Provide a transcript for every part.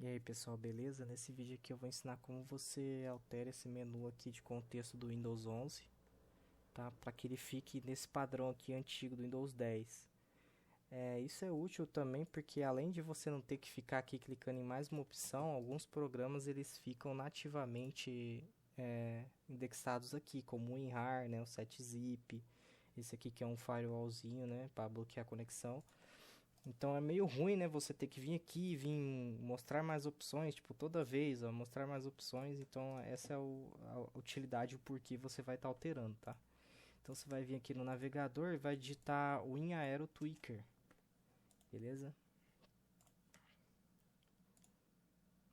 E aí pessoal, beleza? Nesse vídeo aqui eu vou ensinar como você altera esse menu aqui de contexto do Windows 11, tá? Para que ele fique nesse padrão aqui antigo do Windows 10. Isso é útil também porque além de você não ter que ficar aqui clicando em mais uma opção, alguns programas eles ficam nativamente indexados aqui, como o WinRAR, né, o setzip, esse aqui que é um firewallzinho, né, para bloquear a conexão. Então é meio ruim, né, você ter que vir aqui, vir mostrar mais opções, tipo, toda vez, ó, mostrar mais opções. Então essa é a utilidade, o porquê você vai estar alterando, tá? Então você vai vir aqui no navegador e vai digitar WinAero Tweaker, beleza?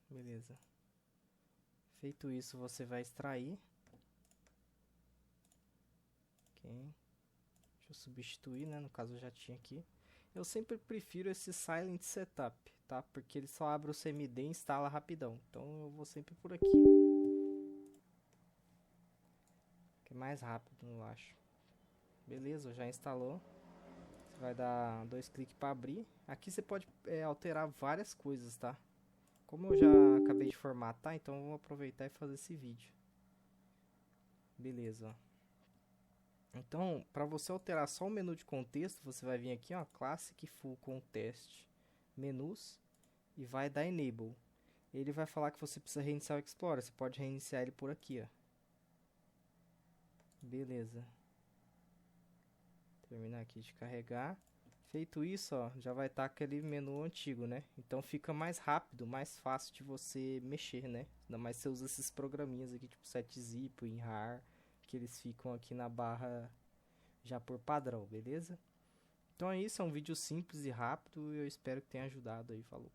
Beleza. Feito isso, você vai extrair. Ok. Deixa eu substituir, né, no caso eu já tinha aqui. Eu sempre prefiro esse Silent Setup, tá? Porque ele só abre o CMD e instala rapidão. Então eu vou sempre por aqui, que é mais rápido, eu acho. Beleza, já instalou. Você vai dar dois cliques para abrir. Aqui você pode alterar várias coisas, tá? Como eu já acabei de formatar, então eu vou aproveitar e fazer esse vídeo. Beleza, ó. Então, para você alterar só o menu de contexto, você vai vir aqui, ó, Classic Full Contest, Menus, e vai dar Enable. Ele vai falar que você precisa reiniciar o Explorer. Você pode reiniciar ele por aqui, ó. Beleza. Terminar aqui de carregar. Feito isso, ó, já vai estar aquele menu antigo, né? Então fica mais rápido, mais fácil de você mexer, né? Ainda mais se você usa esses programinhas aqui, tipo setzip, WinRAR, que eles ficam aqui na barra já por padrão, beleza? Então é isso, é um vídeo simples e rápido e eu espero que tenha ajudado aí, falou.